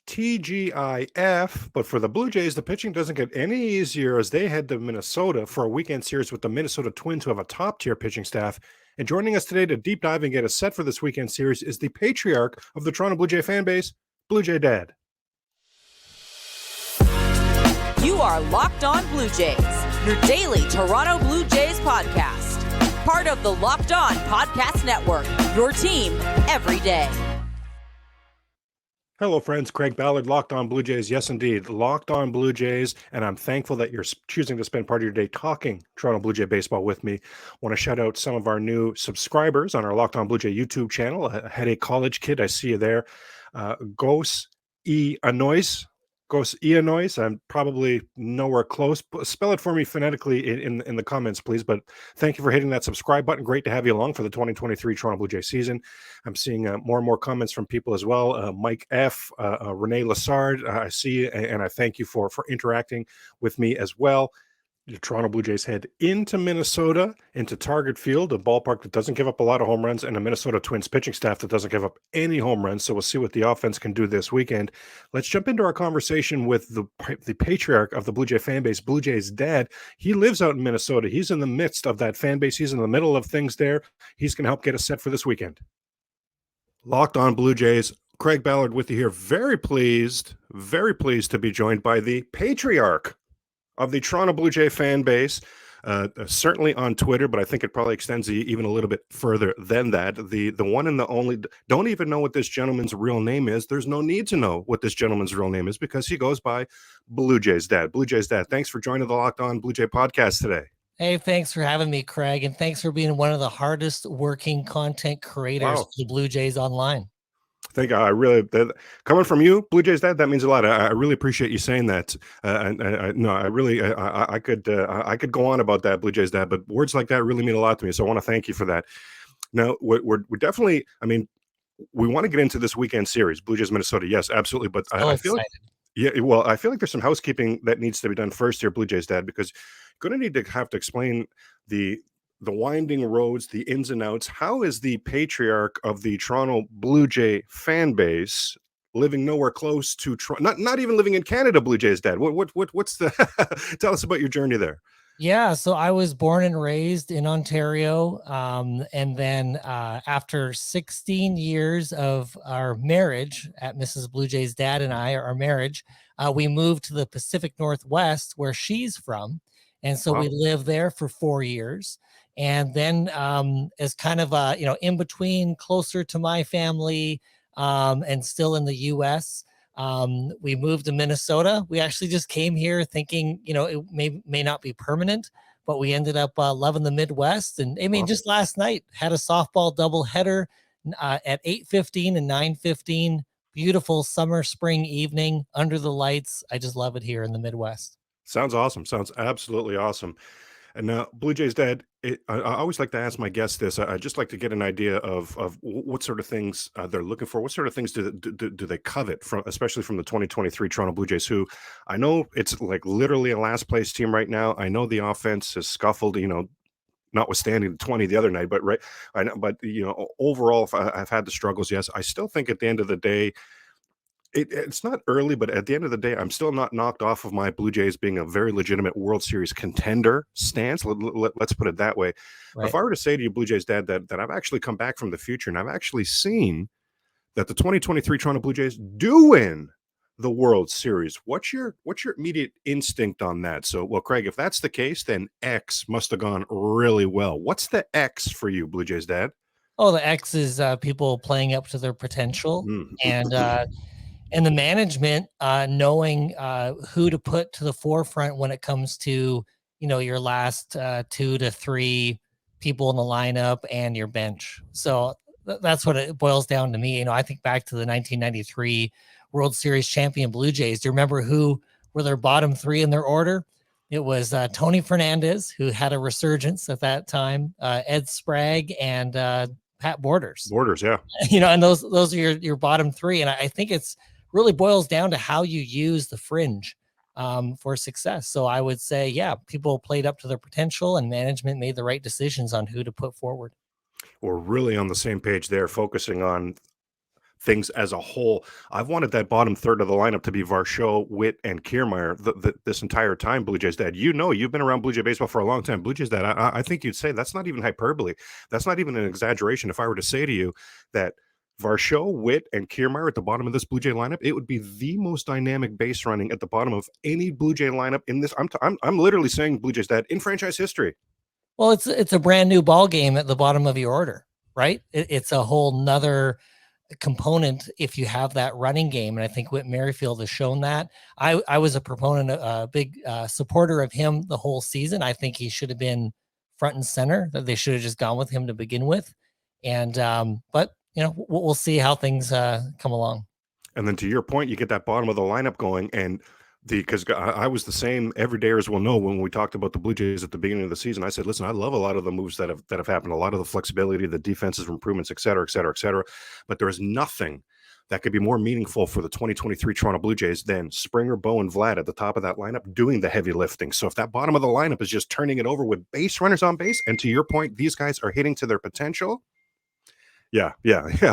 TGIF, but for the Blue Jays, the pitching doesn't get any easier as they head to Minnesota for a weekend series with the Minnesota Twins, who have a top-tier pitching staff. And joining us today to deep dive and get us set for this weekend series is the patriarch of the Toronto Blue Jay fan base, Blue Jay Dad. You are Locked On Blue Jays, your daily Toronto Blue Jays podcast. Part of the Locked On Podcast Network, your team every day. Hello, friends. Craig Ballard, Locked On Blue Jays. Yes, indeed. Locked On Blue Jays. And I'm thankful that you're choosing to spend part of your day talking Toronto Blue Jay baseball with me. I want to shout out some of our new subscribers on our Locked On Blue Jay YouTube channel. Headache College Kid, I see you there. Gossman. I'm probably nowhere close. Spell it for me phonetically in the comments, please. But thank you for hitting that subscribe button. Great to have you along for the 2023 Toronto Blue Jay season. I'm seeing more and more comments from people as well. Mike F., Renee Lassard, I see you, and I thank you for interacting with me as well. The Toronto Blue Jays head into Minnesota, into Target Field, a ballpark that doesn't give up a lot of home runs, and a Minnesota Twins pitching staff that doesn't give up any home runs. So we'll see what the offense can do this weekend. Let's jump into our conversation with the patriarch of the Blue Jay fan base, Blue Jay's dad. He lives out in Minnesota. He's in the midst of that fan base. He's in the middle of things there. He's going to help get us set for this weekend. Locked On Blue Jays. Craig Ballard with you here. Very pleased to be joined by the patriarch of the Toronto Blue Jay fan base, certainly on Twitter, but I think it probably extends even a little bit further than that. The one and the only, don't even know what this gentleman's real name is. There's no need to know what this gentleman's real name is because he goes by Blue Jay's Dad. Blue Jay's Dad, thanks for joining the Locked On Blue Jay podcast today. Hey, thanks for having me, Craig, and thanks for being one of the hardest working content creators for the Blue Jays online. Thank you. Coming from you, Blue Jays Dad, that means a lot. I really appreciate you saying that. I could go on about that, Blue Jays Dad, but words like that really mean a lot to me. So I want to thank you for that. Now, we're definitely, we want to get into this weekend series, Blue Jays, Minnesota. Yes, absolutely. But I feel like, I feel like there's some housekeeping that needs to be done first here, Blue Jays Dad, because you're going to have to explain the winding roads, the ins and outs. How is the patriarch of the Toronto Blue Jay fan base living nowhere close to not even living in Canada, Blue Jays Dad? What's the tell us about your journey there? Yeah, so I was born and raised in Ontario, and then after 16 years of our marriage at Mrs. Blue Jay's Dad and I, our marriage, we moved to the Pacific Northwest where she's from, and so we lived there for 4 years. And then as kind of, in between, closer to my family and still in the U.S., we moved to Minnesota. We actually just came here thinking, it may not be permanent, but we ended up loving the Midwest. And just last night had a softball doubleheader at 8:15 and 9:15. Beautiful summer, spring evening under the lights. I just love it here in the Midwest. Sounds awesome. Sounds absolutely awesome. And now, Blue Jays Dad, I always like to ask my guests this. I just like to get an idea of what sort of things they're looking for. What sort of things do they covet from, especially from the 2023 Toronto Blue Jays, who I know it's like literally a last place team right now. I know the offense has scuffled, notwithstanding the 20 the other night, but overall, I've had the struggles. Yes, I still think at the end of the day, it's not early, but at the end of the day, I'm still not knocked off of my Blue Jays being a very legitimate World Series contender stance. Let's put it that way. Right. If I were to say to you, Blue Jays Dad, that I've actually come back from the future and I've actually seen that the 2023 Toronto Blue Jays do win the World Series, what's your immediate instinct on that? So, well, Craig, if that's the case, then X must have gone really well. What's the X for you, Blue Jays Dad? Oh, the X is people playing up to their potential and the management knowing who to put to the forefront when it comes to, your last 2 to 3 people in the lineup and your bench. So that's what it boils down to me. I think back to the 1993 World Series champion Blue Jays. Do you remember who were their bottom 3 in their order? It was Tony Hernandez, who had a resurgence at that time, Ed Sprague, and Pat Borders. Borders, yeah. And those are your bottom 3. And I think it's really boils down to how you use the fringe for success. So I would say, people played up to their potential and management made the right decisions on who to put forward. We're really on the same page there, focusing on things as a whole. I've wanted that bottom third of the lineup to be Varsho, Witt, and Kiermaier this entire time, Blue Jays Dad. You know, you've been around Blue Jay baseball for a long time. Blue Jays Dad, I think you'd say that's not even hyperbole. That's not even an exaggeration. If I were to say to you that Varsho, Witt, and Kiermaier at the bottom of this Blue Jay lineup, it would be the most dynamic base running at the bottom of any Blue Jay lineup in this. I'm literally saying Blue Jays Dad in franchise history. Well, it's a brand new ball game at the bottom of your order, right? It's a whole nother component if you have that running game. And I think Whit Merrifield has shown that. I was a proponent, a big supporter of him the whole season. I think he should have been front and center, that they should have just gone with him to begin with. And, but you know, we'll see how things come along. And then to your point, you get that bottom of the lineup going, and because I was the same. Every dayers will know when we talked about the Blue Jays at the beginning of the season. I said, listen, I love a lot of the moves that have happened, a lot of the flexibility, the defensive improvements, et cetera, et cetera, et cetera. But there is nothing that could be more meaningful for the 2023 Toronto Blue Jays than Springer, Bo, and Vlad at the top of that lineup doing the heavy lifting. So if that bottom of the lineup is just turning it over with base runners on base, and to your point, these guys are hitting to their potential. Yeah.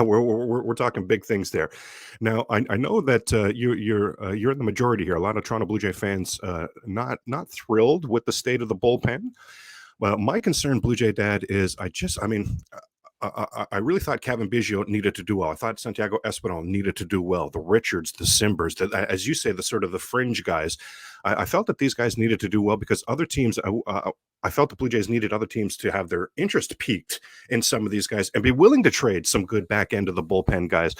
We're talking big things there. Now, I know that you're in the majority here. A lot of Toronto Blue Jay fans not thrilled with the state of the bullpen. Well, my concern, Blue Jay Dad, is I really thought Kevin Biggio needed to do well. I thought Santiago Espinal needed to do well. The Richards, the Simbers, as you say, the sort of the fringe guys. I felt that these guys needed to do well because other teams. I felt the Blue Jays needed other teams to have their interest piqued in some of these guys and be willing to trade some good back end of the bullpen guys.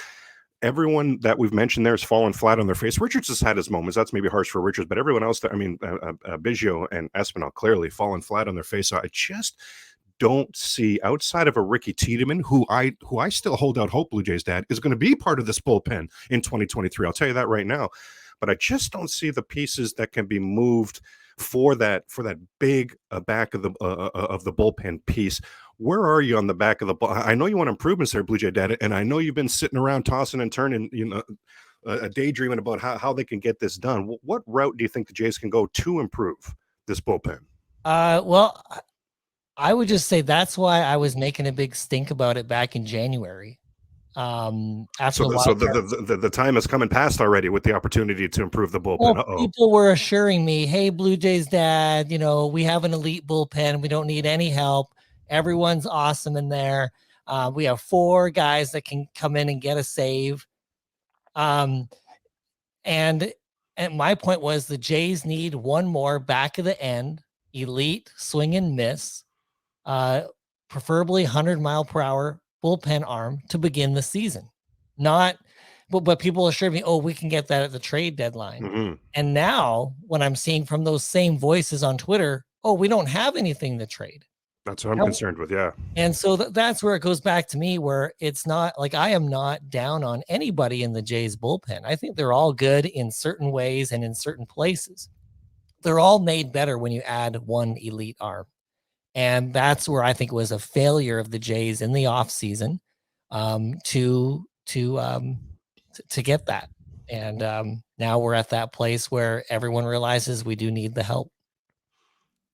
Everyone that we've mentioned there has fallen flat on their face. Richards has had his moments. That's maybe harsh for Richards, but everyone else, Biggio and Espinal clearly fallen flat on their face. So I just don't see, outside of a Ricky Tiedemann, who I still hold out hope, Blue Jays Dad, is going to be part of this bullpen in 2023. I'll tell you that right now. But I just don't see the pieces that can be moved for that big back of the bullpen piece. Where are you on the back of the ball? I know you want improvements there, Blue Jay Dad, and I know you've been sitting around tossing and turning, daydreaming about how they can get this done. What route do you think the Jays can go to improve this bullpen? Well, I would just say that's why I was making a big stink about it back in January. After the time has come and passed already with the opportunity to improve the bullpen. Well, people were assuring me, hey, Blue Jays Dad, we have an elite bullpen. We don't need any help. Everyone's awesome in there. We have 4 guys that can come in and get a save. And my point was the Jays need one more back of the end, elite swing and miss, preferably 100-mile-per-hour bullpen arm to begin the season. But people assured me, we can get that at the trade deadline. Mm-hmm. And now what I'm seeing from those same voices on Twitter, we don't have anything to trade. That's what I'm concerned with. Yeah. And so that's where it goes back to me, where it's not like I am not down on anybody in the Jays bullpen. I think they're all good in certain ways and in certain places. They're all made better when you add one elite arm. And that's where I think it was a failure of the Jays in the offseason to get that. And now we're at that place where everyone realizes we do need the help.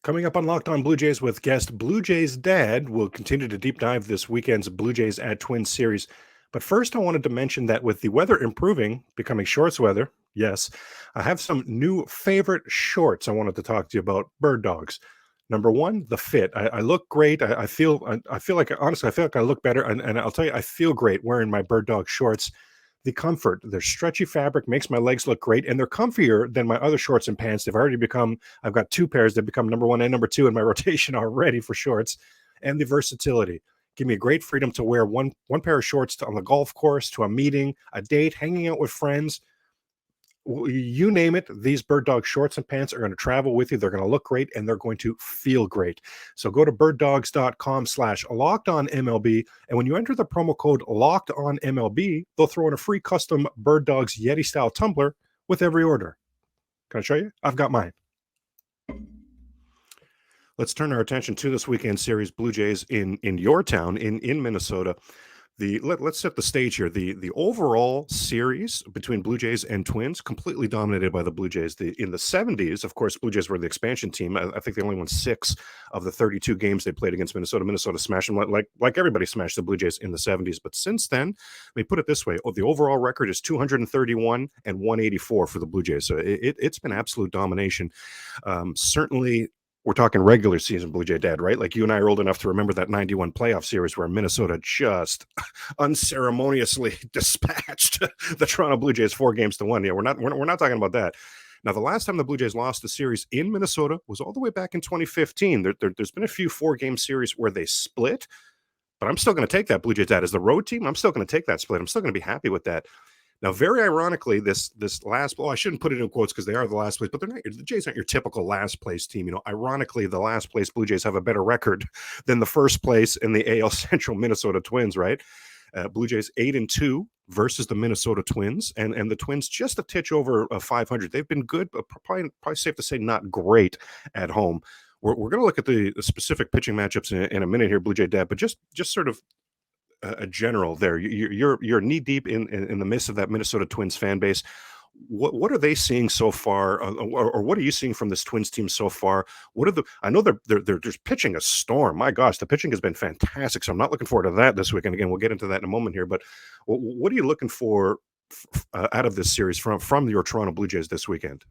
Coming up on Locked On Blue Jays with guest Blue Jays Dad, we'll continue to deep dive this weekend's Blue Jays at Twins series. But first, I wanted to mention that with the weather improving, becoming shorts weather, yes, I have some new favorite shorts I wanted to talk to you about. Bird Dogs. Number one, the fit. I look great. I feel like, honestly, I feel like I look better. And I'll tell you, I feel great wearing my Bird Dog shorts. The comfort, their stretchy fabric makes my legs look great, and they're comfier than my other shorts and pants. I've got 2 pairs that become number 1 and number 2 in my rotation already for shorts. And the versatility. Give me a great freedom to wear one pair of shorts on the golf course, to a meeting, a date, hanging out with friends. You name it, these Bird Dog shorts and pants are going to travel with you. They're going to look great, and they're going to feel great. So go to birddogs.com/LockedOnMLB, and when you enter the promo code LockedOnMLB, they'll throw in a free custom Bird Dogs Yeti-style tumbler with every order. Can I show you? I've got mine. Let's turn our attention to this weekend series, Blue Jays in your town, in Minnesota. Let's set the stage here. The overall series between Blue Jays and Twins completely dominated by the Blue Jays. In the 70s, of course, Blue Jays were the expansion team. I think they only won 6 of the 32 games they played against Minnesota. Minnesota smashed them like everybody smashed the Blue Jays in the 70s. But since then, let me put it this way: the overall record is 231 and 184 for the Blue Jays. So it's been absolute domination. Certainly. We're talking regular season Blue Jay Dad, right? Like you and I are old enough to remember that 91 playoff series where Minnesota just unceremoniously dispatched the Toronto Blue Jays 4-1. Yeah, we're not talking about that. Now, the last time the Blue Jays lost the series in Minnesota was all the way back in 2015. There's been a few 4-game series where they split, but I'm still going to take that Blue Jays Dad as the road team. I'm still going to take that split. I'm still going to be happy with that. Now, very ironically, this last, I shouldn't put it in quotes because they are the last place, but they're not. The Jays aren't your typical last place team. Ironically, the last place Blue Jays have a better record than the first place in the AL Central Minnesota Twins, right? Blue Jays 8-2 versus the Minnesota Twins, and the Twins just a titch over 500. They've been good, but probably safe to say not great at home. We're going to look at the specific pitching matchups in a minute here, Blue Jay Dad, but just sort of a general there. You're knee deep in the midst of that Minnesota Twins fan base. What are they seeing so far, or what are you seeing from this Twins team so far? I know they're just pitching a storm. My gosh, the pitching has been fantastic. So I'm not looking forward to that this week. And again, we'll get into that in a moment here. But what are you looking for out of this series from your Toronto Blue Jays this weekend?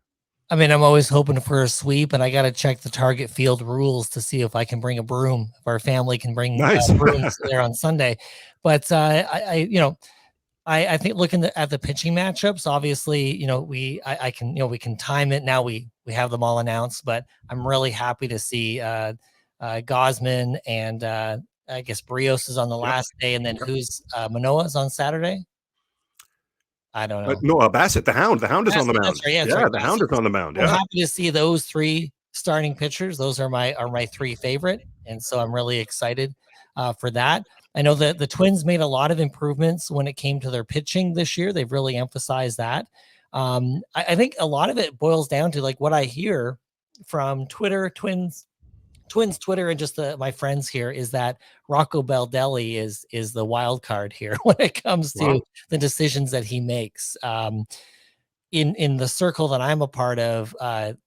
I mean, I'm always hoping for a sweep, and I got to check the Target Field rules to see if I can bring a broom, if our family can bring brooms there on Sunday. But I think looking at the pitching matchups, obviously, we can time it now. We have them all announced, but I'm really happy to see Gossman and I guess Berrios is on the last day, and then who's Manoah's on Saturday. I don't know. No, Bassett, the Hound. The Hound is on the mound. Right, the Hound is on the mound. Yeah. I'm happy to see those 3 starting pitchers. Those are my 3 favorite, and so I'm really excited for that. I know that the Twins made a lot of improvements when it came to their pitching this year. They've really emphasized that. I think a lot of it boils down to like what I hear from Twitter, Twins Twitter, and just my friends here is that Rocco Baldelli is the wild card here when it comes to the decisions that he makes. In the circle that I'm a part of,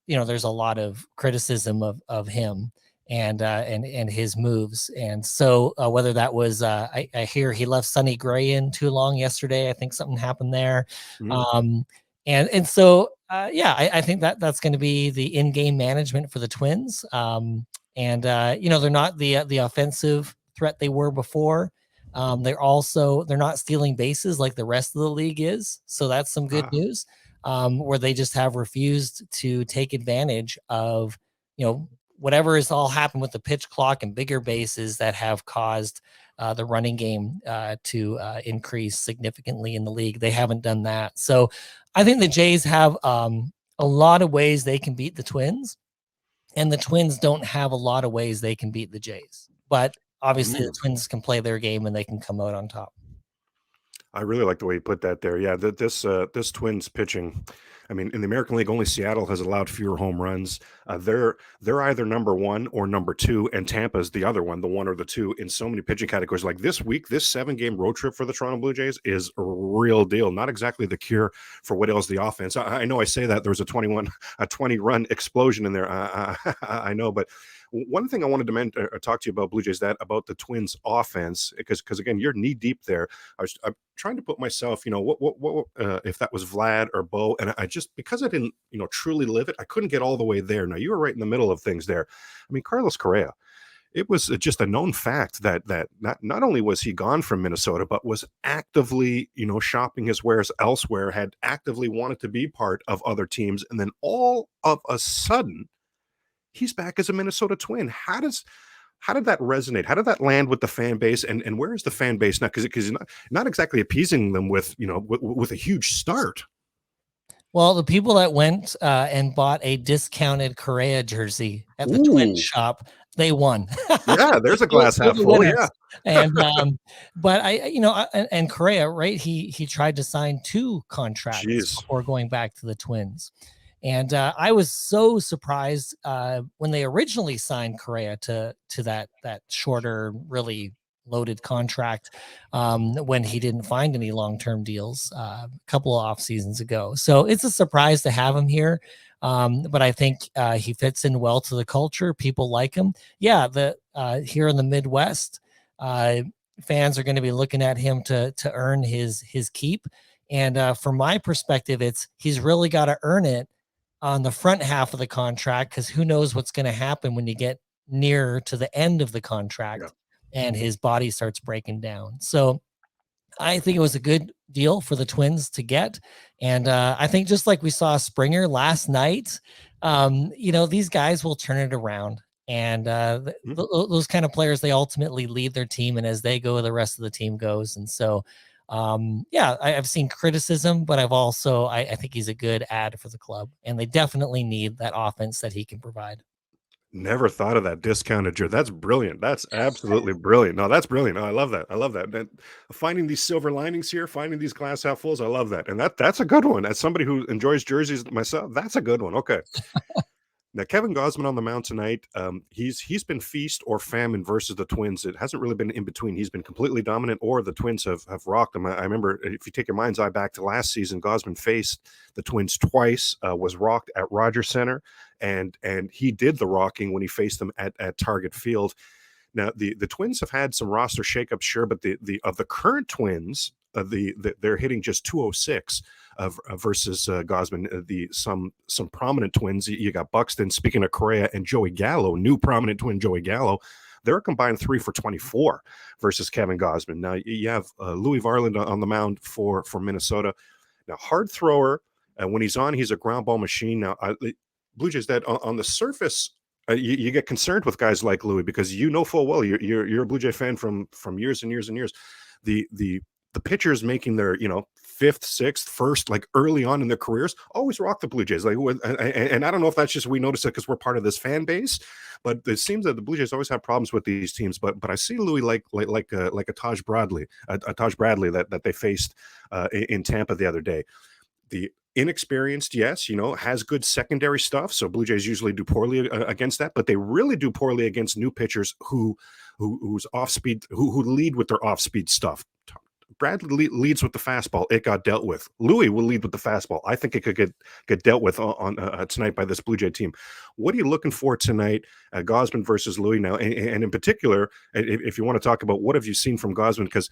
there's a lot of criticism of him and his moves. And so whether that was, I hear he left Sonny Gray in too long yesterday. I think something happened there. Mm-hmm. I think that's going to be the in-game management for the Twins. They're not the offensive threat they were before. They're not stealing bases like the rest of the league is. So that's some good news, where they just have refused to take advantage of, whatever has all happened with the pitch clock and bigger bases that have caused the running game to increase significantly in the league. They haven't done that. So I think the Jays have a lot of ways they can beat the Twins, and the Twins don't have a lot of ways they can beat the Jays. But obviously the Twins can play their game and they can come out on top. I really like the way you put that there. Yeah, this Twins pitching, I mean, in the American League, only Seattle has allowed fewer home runs. They're either number 1 or number 2, and Tampa's the other one, the 1 or the 2, in so many pitching categories. Like this week, this 7-game road trip for the Toronto Blue Jays is a real deal. Not exactly the cure for what ails the offense. I know I say that there was a 20-run explosion in there. I know, but one thing I wanted to talk to you about, Blue Jays, about the Twins offense, because again, you're knee deep there. I'm trying to put myself, what if that was Vlad or Bo, and I just, because I didn't, truly live it, I couldn't get all the way there. Now you were right in the middle of things there. I mean, Carlos Correa, it was just a known fact that not only was he gone from Minnesota, but was actively, shopping his wares elsewhere, had actively wanted to be part of other teams, and then all of a sudden, he's back as a Minnesota Twin. How did that resonate? How did that land with the fan base? And where is the fan base now? Because he's not exactly appeasing them with a huge start. Well, the people that went and bought a discounted Correa jersey at the Twin shop, they won. Yeah, there's a glass half full. Yeah, and but and Correa, right? He tried to sign 2 contracts before going back to the Twins. And I was so surprised when they originally signed Correa to that shorter, really loaded contract when he didn't find any long-term deals a couple of off seasons ago. So it's a surprise to have him here. But I think he fits in well to the culture. People like him. Yeah, here in the Midwest, fans are going to be looking at him to earn his keep. And from my perspective, he's really got to earn it on the front half of the contract, because who knows what's going to happen when you get nearer to the end of the contract and his body starts breaking down. So I think it was a good deal for the Twins to get. And I think just like we saw Springer last night, these guys will turn it around. And those kind of players, they ultimately lead their team. And as they go, the rest of the team goes. And so, I've seen criticism, but I think he's a good add for the club. And they definitely need that offense that he can provide. Never thought of that discounted jersey. That's brilliant. That's absolutely brilliant. No, that's brilliant. No, I love that. I love that. Finding these silver linings here, finding these glass half fulls. I love that. And that's a good one. As somebody who enjoys jerseys myself, that's a good one. Okay. Now, Kevin Gossman on the mound tonight, he's been feast or famine versus the Twins. It hasn't really been in between. He's been completely dominant, or the Twins have rocked him. I remember, if you take your mind's eye back to last season, Gossman faced the Twins twice, was rocked at Rogers Center, and he did the rocking when he faced them at Target Field. Now, the Twins have had some roster shakeups, sure, but of the current Twins, they're hitting just 206 versus Gossman. Some prominent Twins. You got Buxton. Speaking of Correa and Joey Gallo, new prominent twin Joey Gallo, they're a combined 3 for 24 versus Kevin Gossman. Now you have Louis Varland on the mound for Minnesota. Now, hard thrower. When he's on, he's a ground ball machine. Now, Blue Jays, that on the surface, you get concerned with guys like Louis, because full well you're a Blue Jay fan from years and years and years. The pitchers making their fifth, sixth, first, like early on in their careers, always rock the Blue Jays. And I don't know if that's just we notice it because we're part of this fan base, but it seems that the Blue Jays always have problems with these teams. But I see Louis like a Taj Bradley, that they faced in Tampa the other day. The inexperienced, yes, has good secondary stuff. So Blue Jays usually do poorly against that, but they really do poorly against new pitchers who's off speed, who lead with their off speed stuff. Bradley leads with the fastball. It got dealt with. Louis will lead with the fastball. I think it could get dealt with on tonight by this Blue Jay team. What are you looking for tonight, Gossman versus Louis now? And in particular, if you want to talk about what have you seen from Gossman, because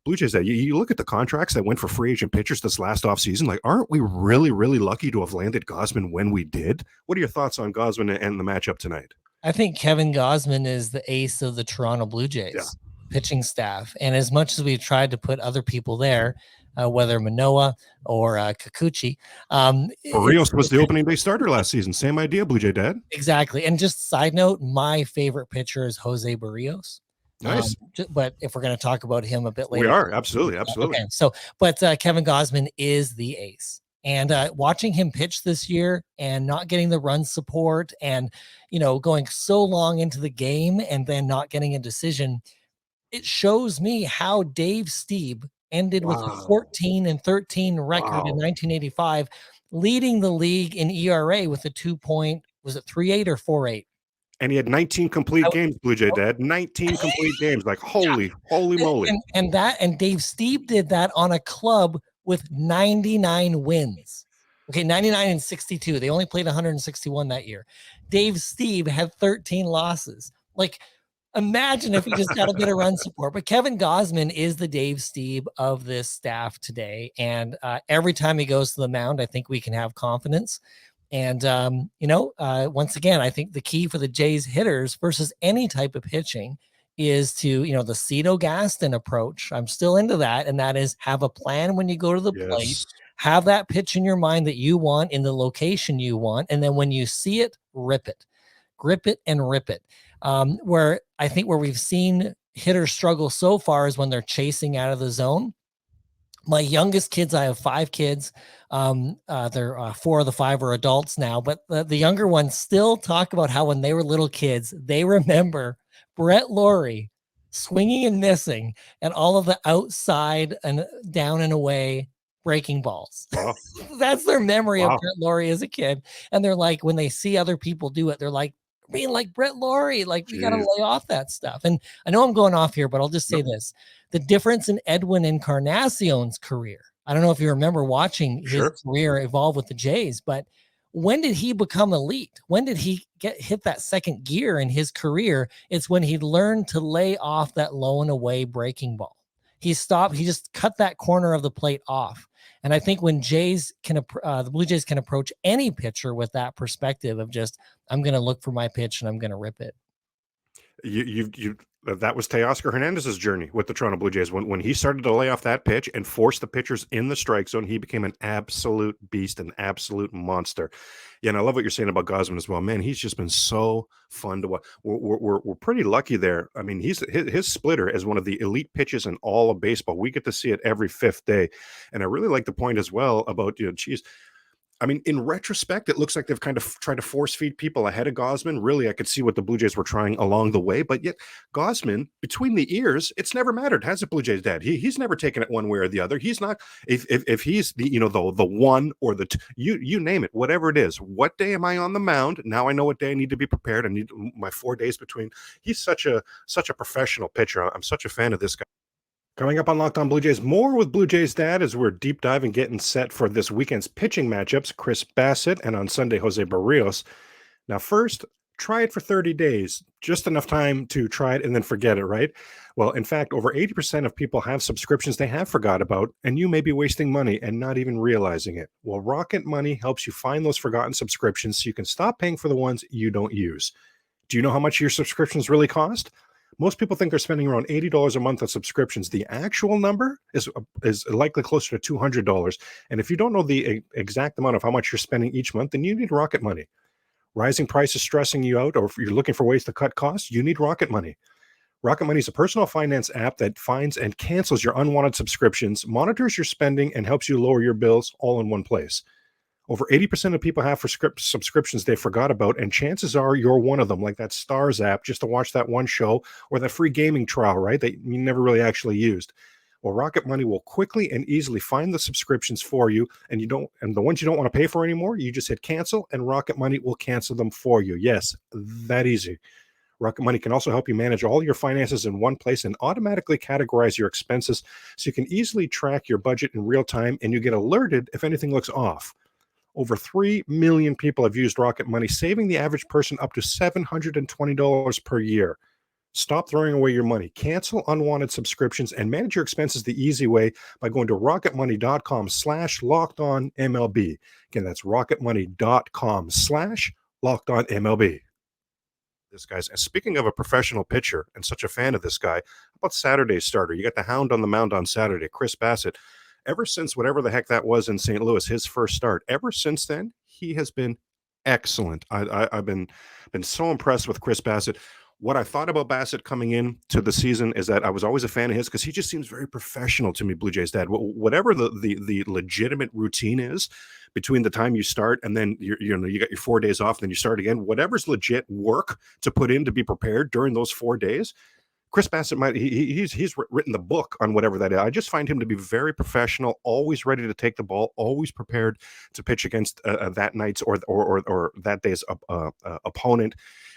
Blue Jays, you look at the contracts that went for free agent pitchers this last offseason, like, aren't we really, really lucky to have landed Gossman when we did? What are your thoughts on Gossman and the matchup tonight? I think Kevin Gossman is the ace of the Toronto Blue Jays pitching staff. And as much as we've tried to put other people there, whether Manoah or Kikuchi. Berrios was the opening day starter last season. Same idea, Blue Jay Dad. Exactly. And just side note, my favorite pitcher is Jose Berrios. Nice. But if we're going to talk about him a bit later. We are. Absolutely. Absolutely. Okay. So, but Kevin Gossman is the ace. And watching him pitch this year and not getting the run support and, going so long into the game and then not getting a decision, it shows me how Dave Stieb ended with a 14-13 record in 1985, leading the league in ERA with a 2.38 or 4.8. And he had 19 complete games, Blue Jay Dad. 19 complete games. Like, holy moly. And Dave Stieb did that on a club with 99 wins. Okay, 99 and 62. They only played 161 that year. Dave Stieb had 13 losses. Like, imagine if he just got a bit of run support. But Kevin Gossman is the Dave Stieb of this staff today. And every time he goes to the mound, I think we can have confidence. And, once again, I think the key for the Jays hitters versus any type of pitching is to, the Cito Gaston approach. I'm still into that. And that is have a plan when you go to the plate, have that pitch in your mind that you want in the location you want. And then when you see it, rip it, grip it and rip it. Where we've seen hitters struggle so far is when they're chasing out of the zone. My youngest kids, I have 5 kids. They're 4 of the 5 are adults now, but the younger ones still talk about how when they were little kids, they remember Brett Laurie swinging and missing and all of the outside and down and away breaking balls. Wow. That's their memory of Brett Laurie as a kid. And they're like, when they see other people do it, they're like, being like Brett Laurie. Like, we got to Jeez. lay off that stuff. And I know I'm going off here, but I'll just say this. The difference in Edwin Encarnacion's career. I don't know if you remember watching his career evolve with the Jays, but when did he become elite? When did he hit that second gear in his career? It's when he learned to lay off that low and away breaking ball. He stopped. He just cut that corner of the plate off. And I think when the Blue Jays can approach any pitcher with that perspective of just, I'm going to look for my pitch and I'm going to rip it. That was Teoscar Hernandez's journey with the Toronto Blue Jays. When he started to lay off that pitch and force the pitchers in the strike zone, he became an absolute beast, an absolute monster. Yeah, and I love what you're saying about Gossman as well. Man, he's just been so fun to watch. We're pretty lucky there. I mean, his splitter is one of the elite pitches in all of baseball. We get to see it every fifth day, and I really like the point as well about, geez. I mean, in retrospect, it looks like they've kind of tried to force feed people ahead of Gossman. Really, I could see what the Blue Jays were trying along the way, but yet Gossman, between the ears, it's never mattered. Has it, Blue Jays dad? He's never taken it one way or the other. He's not, if he's the one or the you name it, whatever it is. What day am I on the mound? Now I know what day I need to be prepared. I need my 4 days between. He's such a professional pitcher. I'm such a fan of this guy. Coming up on Locked On Blue Jays, more with Blue Jays dad as we're deep diving, getting set for this weekend's pitching matchups, Chris Bassett and on Sunday, Jose Berrios. Now, first, try it for 30 days, just enough time to try it and then forget it, right? Well, in fact, over 80% of people have subscriptions they have forgot about, and you may be wasting money and not even realizing it. Well, Rocket Money helps you find those forgotten subscriptions so you can stop paying for the ones you don't use. Do you know how much your subscriptions really cost? Most people think they're spending around $80 a month on subscriptions. The actual number is likely closer to $200. And if you don't know the exact amount of how much you're spending each month, then you need Rocket Money. Rising prices stressing you out, or if you're looking for ways to cut costs, you need Rocket Money. Rocket Money is a personal finance app that finds and cancels your unwanted subscriptions, monitors your spending, and helps you lower your bills all in one place. Over 80% of people have subscriptions they forgot about, and chances are you're one of them, like that Stars app just to watch that one show, or that free gaming trial, right, that you never really actually used. Well, Rocket Money will quickly and easily find the subscriptions for you, and the ones you don't want to pay for anymore, you just hit cancel, and Rocket Money will cancel them for you. Yes, that easy. Rocket Money can also help you manage all your finances in one place and automatically categorize your expenses so you can easily track your budget in real time, and you get alerted if anything looks off. Over 3 million people have used Rocket Money, saving the average person up to $720 per year. Stop throwing away your money. Cancel unwanted subscriptions and manage your expenses the easy way by going to rocketmoney.com/lockedonmlb. Again, that's rocketmoney.com/lockedonmlb. This guy's, and speaking of a professional pitcher and such a fan of this guy, how about Saturday's starter? You got the hound on the mound on Saturday, Chris Bassett. Ever since whatever the heck that was in St. Louis, his first start, ever since then, he has been excellent. I've been so impressed with Chris Bassett. What I thought about Bassett coming in to the season is that I was always a fan of his because he just seems very professional to me, Blue Jays dad. Whatever the legitimate routine is between the time you start and then you got your 4 days off, then you start again, whatever's legit work to put in to be prepared during those 4 days, Chris Bassett he's written the book on whatever that is. I just find him to be very professional, always ready to take the ball, always prepared to pitch against that night's or that day's opponent.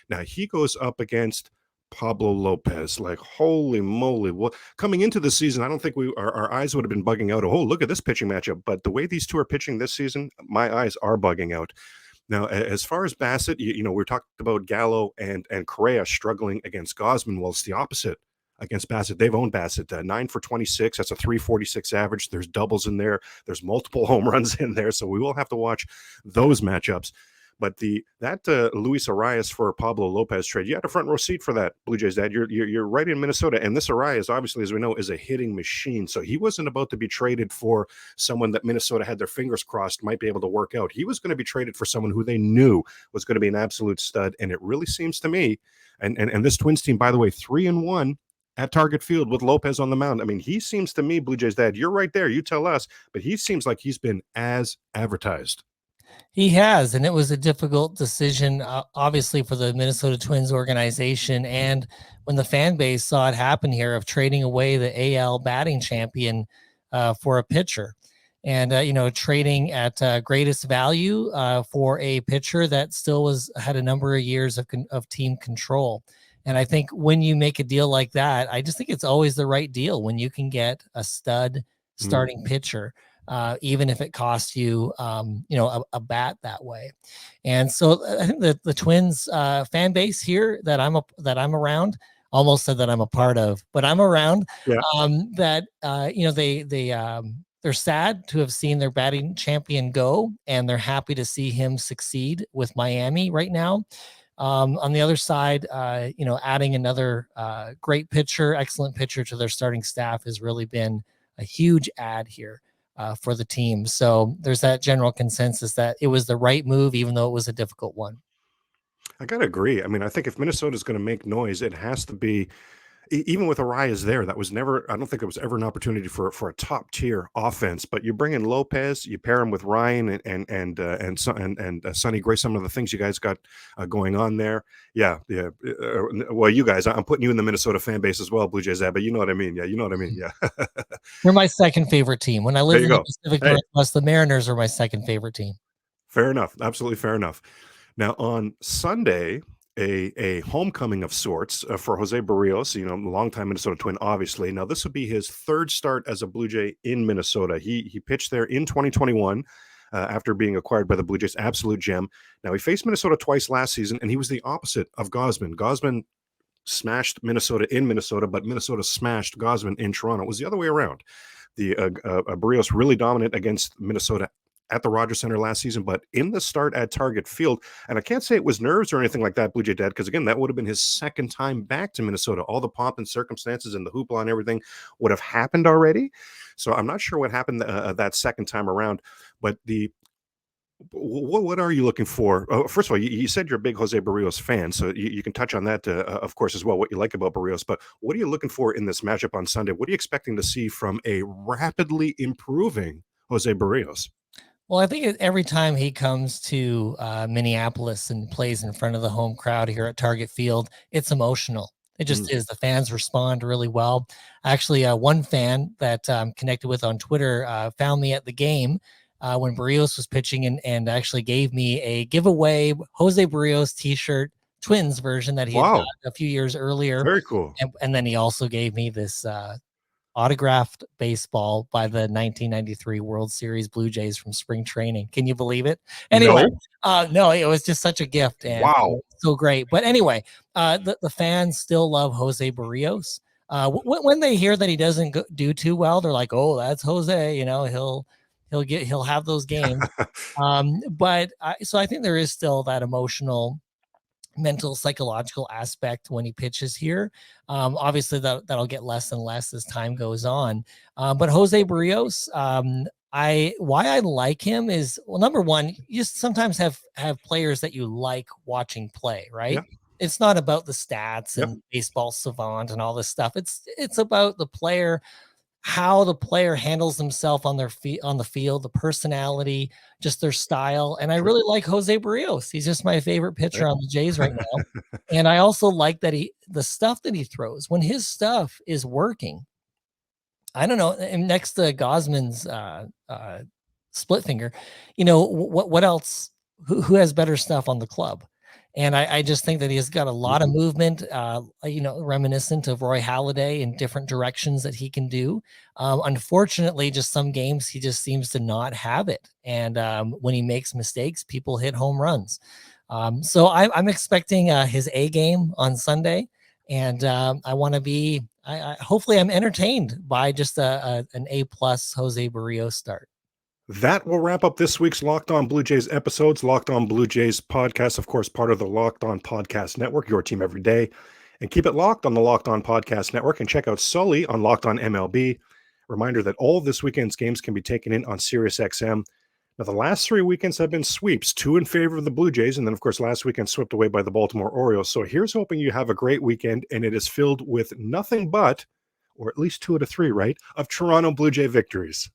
Now he goes up against Pablo Lopez. Like, holy moly! Well, coming into the season, I don't think our eyes would have been bugging out. Oh, look at this pitching matchup! But the way these two are pitching this season, my eyes are bugging out. Now, as far as Bassett, we're talking about Gallo and Correa struggling against Gossman. Well, it's the opposite against Bassett. They've owned Bassett 9 for 26. That's a 346 average. There's doubles in there. There's multiple home runs in there. So we will have to watch those matchups. But that Luis Arias for Pablo Lopez trade, you had a front row seat for that, Blue Jays dad. You're right in Minnesota, and this Arias, obviously, as we know, is a hitting machine. So he wasn't about to be traded for someone that Minnesota had their fingers crossed might be able to work out. He was going to be traded for someone who they knew was going to be an absolute stud. And it really seems to me, and this Twins team, by the way, 3-1 at Target Field with Lopez on the mound. I mean, he seems to me, Blue Jays dad, you're right there. You tell us, but he seems like he's been as advertised. He has, and it was a difficult decision, obviously, for the Minnesota Twins organization. And when the fan base saw it happen here of trading away the AL batting champion for a pitcher. and trading at greatest value for a pitcher that still had a number of years of team control. And I think when you make a deal like that, I just think it's always the right deal when you can get a stud starting pitcher, even if it costs you, a bat that way. And so I think that the Twins fan base here that I'm around, almost said that I'm a part of, but I'm around. Yeah. They're sad to have seen their batting champion go, and they're happy to see him succeed with Miami right now. On the other side, adding another great pitcher, excellent pitcher to their starting staff has really been a huge add here for the team. So there's that general consensus that it was the right move, even though it was a difficult one. I got to agree. I mean, I think if Minnesota is going to make noise, it has to be, even with Arias there, that was never, I don't think it was ever an opportunity for a top tier offense. But you bring in Lopez, you pair him with Ryan and Sonny Gray, some of the things you guys got going on there. Yeah. Well, you guys, I'm putting you in the Minnesota fan base as well, Blue Jays, but you know what I mean. Yeah, you know what I mean. Yeah. They're my second favorite team. When I lived in the Pacific Hey. Northwest, the Mariners are my second favorite team. Fair enough. Absolutely fair enough. Now on Sunday, a homecoming of sorts for Jose Berrios, longtime Minnesota Twin, obviously. Now this would be his third start as a Blue Jay in Minnesota. He pitched there in 2021 after being acquired by the Blue Jays. Absolute gem. Now he faced Minnesota twice last season, and he was the opposite of Gossman. Gossman smashed Minnesota in Minnesota, but Minnesota smashed Gossman in Toronto. It was the other way around. The Berrios really dominant against Minnesota at the Rogers Center last season, but in the start at Target Field, and I can't say it was nerves or anything like that, Blue Jay Dad, because again, that would have been his second time back to Minnesota. All the pomp and circumstances and the hoopla and everything would have happened already. So I'm not sure what happened that second time around, but what are you looking for? First of all, you said you're a big Jose Berrios fan, so you can touch on that, of course, as well, what you like about Berrios. But what are you looking for in this matchup on Sunday? What are you expecting to see from a rapidly improving Jose Berrios? Well, I think every time he comes to Minneapolis and plays in front of the home crowd here at Target Field, it's emotional. It just is. The fans respond really well. Actually, one fan that I'm connected with on Twitter found me at the game when Berrios was pitching and actually gave me a giveaway Jose Berrios t-shirt, Twins version that he had got a few years earlier. Very cool. And then he also gave me this autographed baseball by the 1993 World Series Blue Jays from spring training. Can you believe it? Anyway, no, it was just such a gift. And so great. But anyway, the fans still love Jose Berrios. When they hear that he doesn't do too well, they're like, "Oh, that's Jose." He'll have those games. So I think there is still that emotional, mental, psychological aspect when he pitches here. Obviously that'll get less and less as time goes on. But Jose Berrios, why I like him is, well, number one, you just sometimes have players that you like watching play, right? Yeah. It's not about the stats and baseball savant and all this stuff. It's about the player, how the player handles himself on the field, the personality, just their style. And I really like Jose Berrios. He's just my favorite pitcher on the Jays right now. And I also like that the stuff that he throws, when his stuff is working, I don't know, and next to Gossman's split finger, what else, who has better stuff on the club? And I just think that he has got a lot of movement, reminiscent of Roy Halladay in different directions that he can do. Unfortunately, just some games he just seems to not have it. And when he makes mistakes, people hit home runs. So I'm expecting his A game on Sunday. And I want to be, hopefully I'm entertained by just an A+ Jose Berrios start. That will wrap up this week's Locked On Blue Jays episodes. Locked On Blue Jays podcast, of course, part of the Locked On Podcast Network, your team every day. And keep it locked on the Locked On Podcast Network and check out Sully on Locked On MLB. Reminder that all of this weekend's games can be taken in on SiriusXM. Now, the last 3 weekends have been sweeps, 2 in favor of the Blue Jays, and then, of course, last weekend swept away by the Baltimore Orioles. So here's hoping you have a great weekend, and it is filled with nothing but, or at least 2 out of 3, right, of Toronto Blue Jay victories.